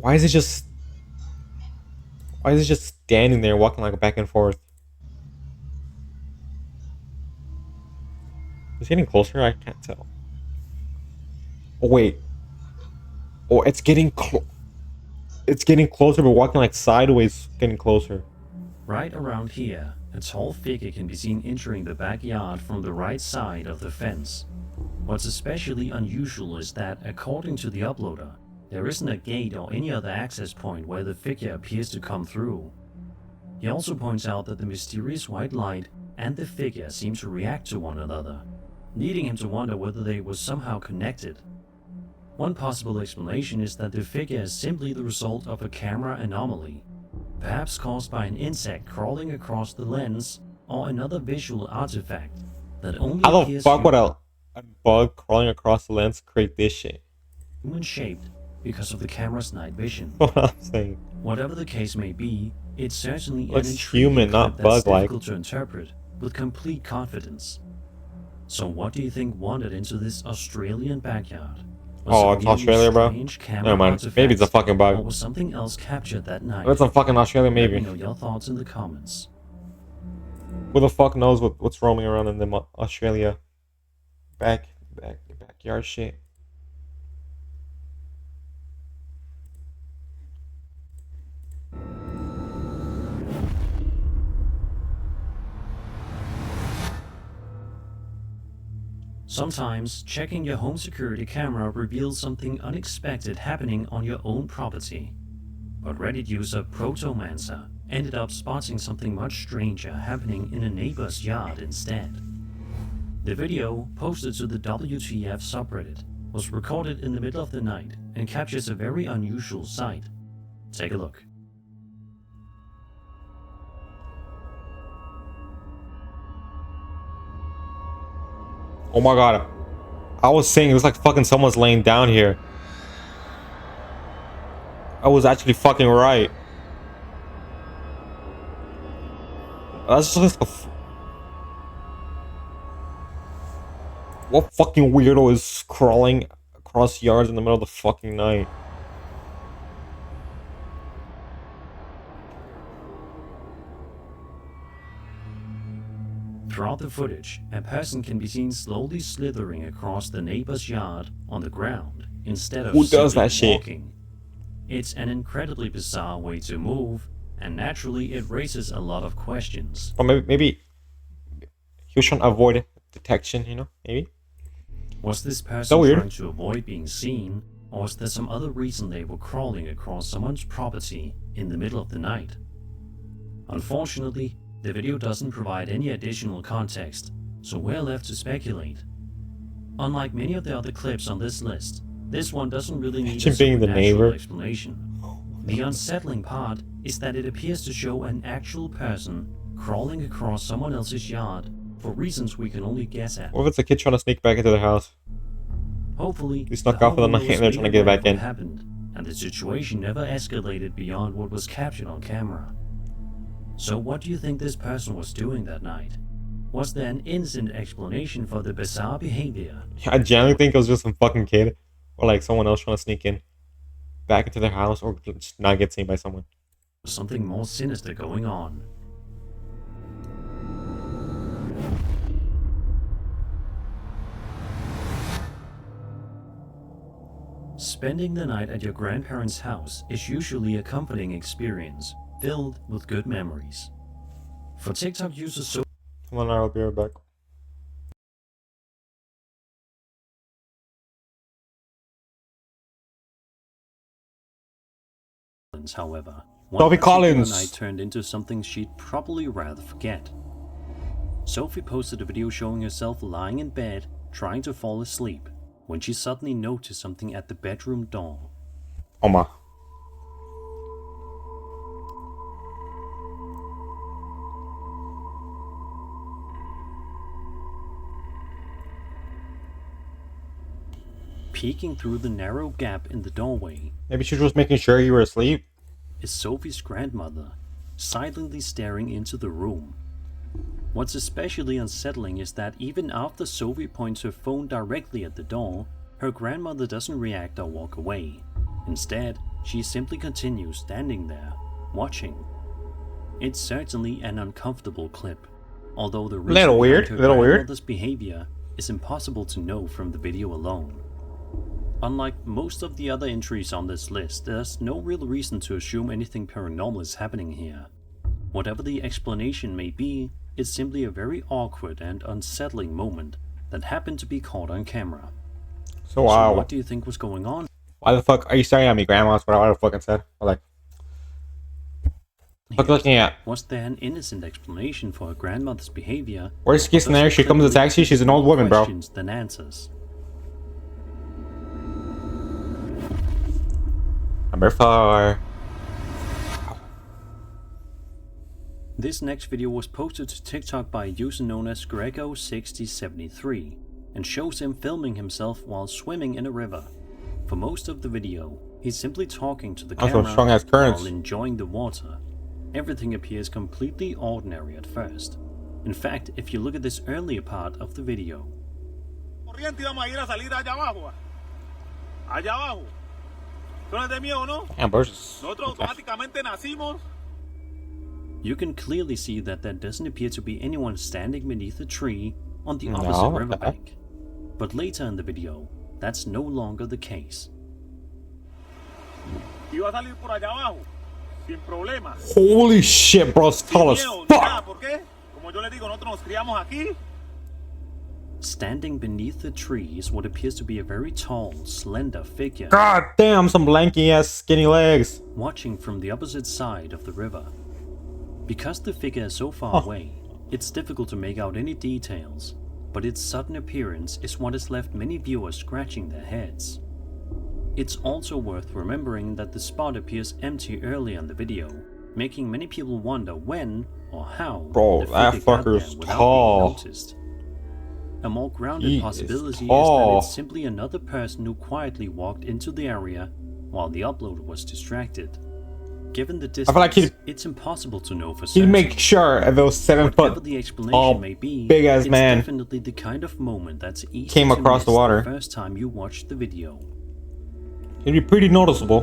Why is it just standing there walking like back and forth? It's getting closer? I can't tell. Oh wait. Oh, it's getting closer, but walking like sideways, getting closer. Right around here, a tall figure can be seen entering the backyard from the right side of the fence. What's especially unusual is that, according to the uploader, there isn't a gate or any other access point where the figure appears to come through. He also points out that the mysterious white light and the figure seem to react to one another, leading him to wonder whether they were somehow connected. One possible explanation is that the figure is simply the result of a camera anomaly, perhaps caused by an insect crawling across the lens or another visual artifact that only appears how the fuck would a bug crawling across the lens create this shit? Human-shaped because of the camera's night vision. What I'm saying. Whatever the case may be, it's certainly Looks an intriguing human, not clip that's bug-like. difficult to interpret with complete confidence. So what do you think wandered into this Australian backyard? Oh, it's Australia, bro. Never mind. Maybe it's a fucking bug. Or was something else captured that night? It's a fucking Australia, maybe. Let me know your thoughts in the comments. Who the fuck knows what's roaming around in the Australia backyard shit? Sometimes, checking your home security camera reveals something unexpected happening on your own property. But Reddit user Protomancer ended up spotting something much stranger happening in a neighbor's yard instead. The video, posted to the WTF subreddit, was recorded in the middle of the night and captures a very unusual sight. Take a look. Oh my god. I was saying it was like fucking someone's laying down here. I was actually fucking right. That's just what fucking weirdo is crawling across yards in the middle of the fucking night? Throughout the footage, a person can be seen slowly slithering across the neighbor's yard on the ground instead of Who does simply that shit? walking. It's an incredibly bizarre way to move, and naturally it raises a lot of questions. Or maybe he was trying to avoid detection, you know? Maybe. Was this person weird. trying to avoid being seen, or was there some other reason they were crawling across someone's property in the middle of the night? Unfortunately, the video doesn't provide any additional context, so we're left to speculate. Unlike many of the other clips on this list, this one doesn't really need a Imagine being the supernatural neighbor. explanation. The unsettling part is that it appears to show an actual person crawling across someone else's yard for reasons we can only guess at. What if it's a kid trying to sneak back into their house? Hopefully, He snuck the off for the homeowner night was and they're trying to get aware back of what in. happened, and the situation never escalated beyond what was captured on camera. So what do you think this person was doing that night? Was there an innocent explanation for the bizarre behavior? I genuinely think it was just some fucking kid. Or like someone else trying to sneak in back into their house or just not get seen by someone. Something more sinister going on. Spending the night at your grandparents' house is usually a comforting experience, filled with good memories. For TikTok users so Come on, I'll be right back. however, Sophie one particular Collins. night turned into something she'd probably rather forget. Sophie posted a video showing herself lying in bed, trying to fall asleep, when she suddenly noticed something at the bedroom door. Oh my. Peeking through the narrow gap in the doorway Maybe she was just making sure you were asleep. is Sophie's grandmother, silently staring into the room. What's especially unsettling is that even after Sophie points her phone directly at the door, her grandmother doesn't react or walk away. Instead, she simply continues standing there, watching. It's certainly an uncomfortable clip, although the reason Little weird, behind her little weird. grandmother's behavior is impossible to know from the video alone. Unlike most of the other entries on this list, there's no real reason to assume anything paranormal is happening here. Whatever the explanation may be, it's simply a very awkward and unsettling moment that happened to be caught on camera. So wow. So what do you think was going on? Why the fuck are you staring at me, grandma? That's what I fucking said. Or like, what you looking at? Was there an innocent explanation for her grandmother's behavior? Worst case scenario, she comes in a taxi, she's an old woman, bro. Questions than answers. Number 4. This next video was posted to TikTok by a user known as Grego6073 and shows him filming himself while swimming in a river. For most of the video, he's simply talking to the Also camera strong as currents. while enjoying the water. Everything appears completely ordinary at first. In fact, if you look at this earlier part of the video, Damn, bro. you can clearly see that there doesn't appear to be anyone standing beneath a tree on the No, opposite what the riverbank. But later in the video, that's no longer the case. Holy shit, bro. It's tall as fuck. Standing beneath the tree is what appears to be a very tall, slender figure, God damn, some lanky ass skinny legs. watching from the opposite side of the river. Because the figure is so far away, it's difficult to make out any details, but its sudden appearance is what has left many viewers scratching their heads. It's also worth remembering that the spot appears empty early in the video, making many people wonder when or how Bro, the that figure got there fucker's without tall. being noticed. A more grounded He is possibility is that tall. it's simply another person who quietly walked into the area while the uploader was distracted. Given the distance, feel like it's impossible to know for He'd certain. make sure if it was 7 Whatever foot the explanation tall, may be, big ass it's man definitely the kind of moment that's easy came to across the miss water. first time you watch the video. It'd be pretty noticeable.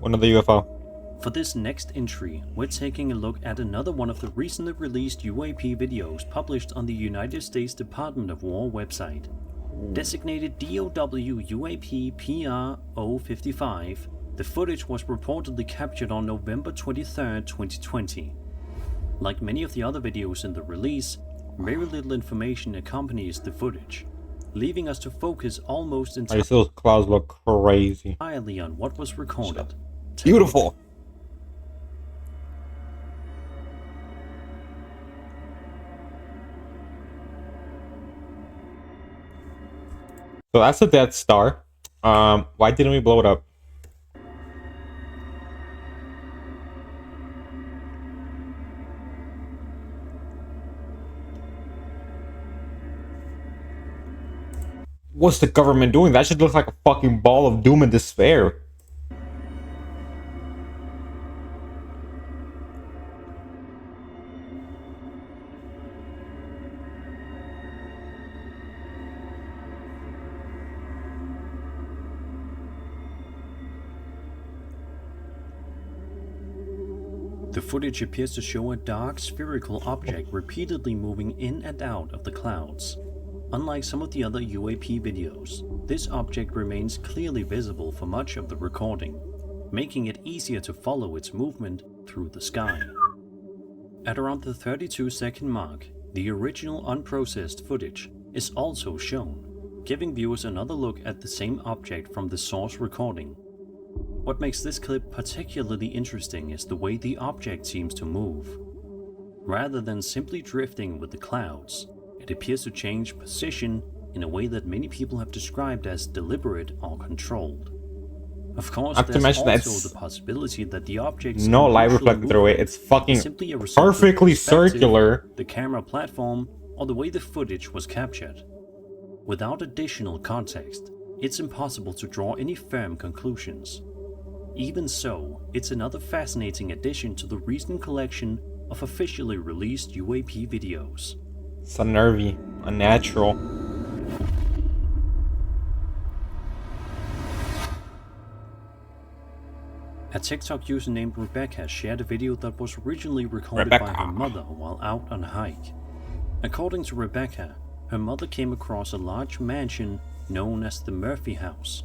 Another UFO. For this next entry, we're taking a look at another one of the recently released UAP videos published on the United States Department of War website. Designated DOW UAP PR-055, the footage was reportedly captured on November 23, 2020. Like many of the other videos in the release, very little information accompanies the footage, leaving us to focus almost Those clouds look crazy. entirely on what was recorded. Beautiful. So that's a Death Star. Why didn't we blow it up? What's the government doing? That should look like a fucking ball of doom and despair. The footage appears to show a dark spherical object repeatedly moving in and out of the clouds. Unlike some of the other UAP videos, this object remains clearly visible for much of the recording, making it easier to follow its movement through the sky. At around the 32-second mark, the original unprocessed footage is also shown, giving viewers another look at the same object from the source recording. What makes this clip particularly interesting is the way the object seems to move. Rather than simply drifting with the clouds, it appears to change position in a way that many people have described as deliberate or controlled. Of course, there's also the possibility that the object's no light reflected through it. It's fucking perfectly circular. The camera platform, or the way the footage was captured. Without additional context, it's impossible to draw any firm conclusions. Even so, it's another fascinating addition to the recent collection of officially released UAP videos. So nervy, unnatural. A TikTok user named Rebecca shared a video that was originally recorded by her mother while out on a hike. According to Rebecca, her mother came across a large mansion known as the Murphy House.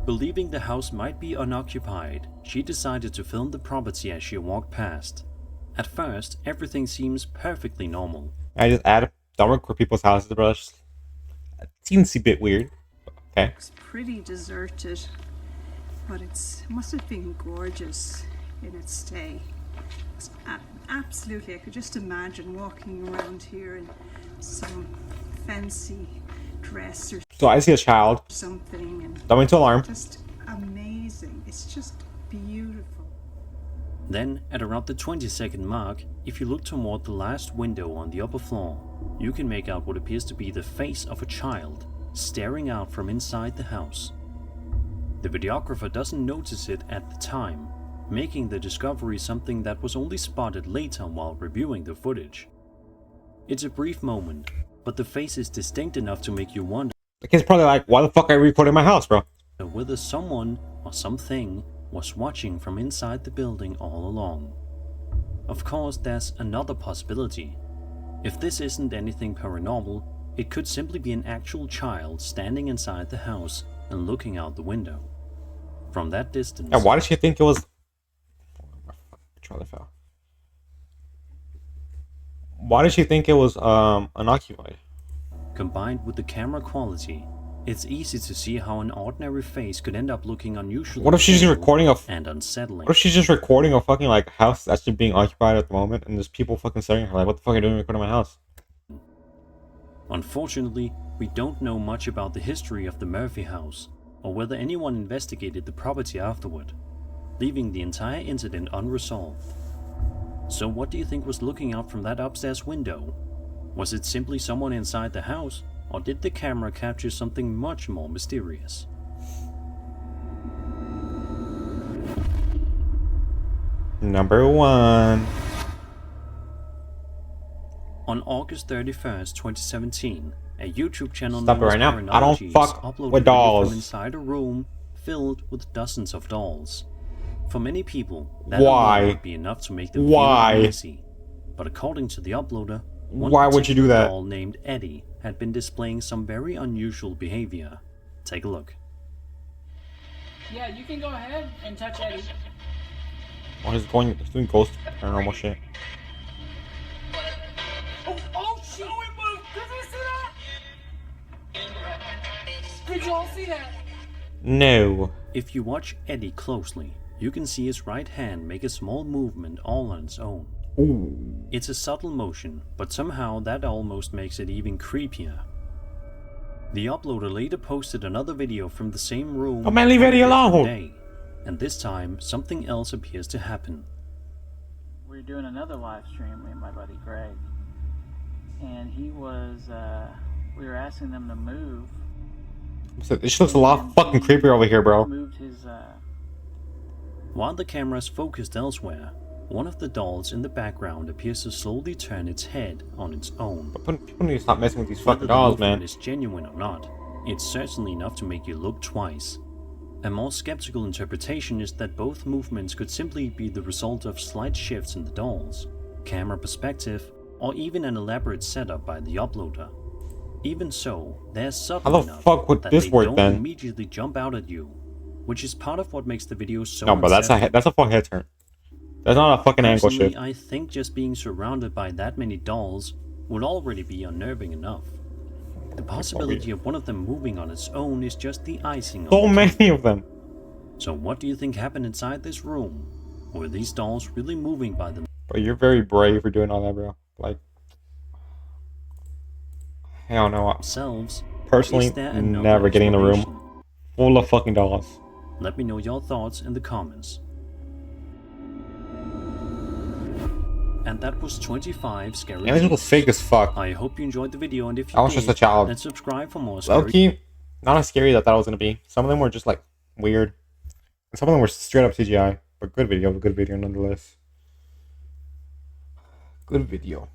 Believing the house might be unoccupied, she decided to film the property as she walked past. At first, everything seems perfectly normal. I just add, don't record people's houses, bro. It seems a bit weird. Okay. It's pretty deserted, but it must have been gorgeous in its stay. It's absolutely, I could just imagine walking around here in some fancy dress or so I see a child. Something and don't mean to alarm. Just amazing. It's just beautiful. Then, at around the 20-second mark, if you look toward the last window on the upper floor, you can make out what appears to be the face of a child staring out from inside the house. The videographer doesn't notice it at the time, making the discovery something that was only spotted later while reviewing the footage. It's a brief moment, but the face is distinct enough to make you wonder. The kid's probably like, why the fuck are you recording my house, bro? Whether someone or something was watching from inside the building all along. Of course, there's another possibility. If this isn't anything paranormal, it could simply be an actual child standing inside the house and looking out the window. From that distance... And why did she think it was... Why did she think it was unoccupied? Combined with the camera quality, it's easy to see how an ordinary face could end up looking unusually. What if she's just recording and unsettling? What if she's just recording a fucking like house that's just being occupied at the moment, and there's people fucking staring at her like, what the fuck are you doing recording my house? Unfortunately, we don't know much about the history of the Murphy house, or whether anyone investigated the property afterward, leaving the entire incident unresolved. So what do you think was looking out from that upstairs window? Was it simply someone inside the house, or did the camera capture something much more mysterious? Number 1. On August 31st, 2017, a YouTube channel Stop it right now. I don't fuck with dolls. From inside a room filled with dozens of dolls. For many people, that Why? alone would be enough to make them Why? feel uneasy. But according to the uploader, one Why would you do particular that? doll named Eddie had been displaying some very unusual behavior. Take a look. Yeah, you can go ahead and touch Eddie. Oh, he's doing ghost paranormal shit. Oh shit! Oh, it moved! Did you see that? Did you all see that? No. If you watch Eddie closely, you can see his right hand make a small movement all on its own. Ooh. It's a subtle motion, but somehow that almost makes it even creepier. The uploader later posted another video from the same room Oh man, leave on a Eddie different alone! day, and this time something else appears to happen. We're doing another live stream with my buddy Greg, and he was, we were asking them to move. So this looks a lot fucking creepier over here, bro. Moved his, While the camera's focused elsewhere, one of the dolls in the background appears to slowly turn its head on its own. But people need to stop messing with these Whether fucking the dolls, movement man. is genuine or not, it's certainly enough to make you look twice. A more skeptical interpretation is that both movements could simply be the result of slight shifts in the dolls, camera perspective, or even an elaborate setup by the uploader. Even so, they're subtle How the enough fuck would that this they work don't then? immediately jump out at you, which is part of what makes the video so No, but that's unsettling. a full head turn. That's not a fucking angle Personally, shift. I think just being surrounded by that many dolls would already be unnerving enough. The possibility of one of them moving on its own is just the icing on So the cake. many of them. So what do you think happened inside this room? Were these dolls really moving by But you're very brave for doing all that, bro. Like, hell no. themselves? Personally, Is there another never getting in a room explanation? full of fucking dolls. Let me know your thoughts in the comments. And that was 25 scary And this videos. was fake as fuck. I hope you enjoyed the video, and if you I was did, just a child. then subscribe for more scary. Low-key, not as scary as I thought it was gonna be. Some of them were just like weird. And some of them were straight up CGI. But good video nonetheless. Good video.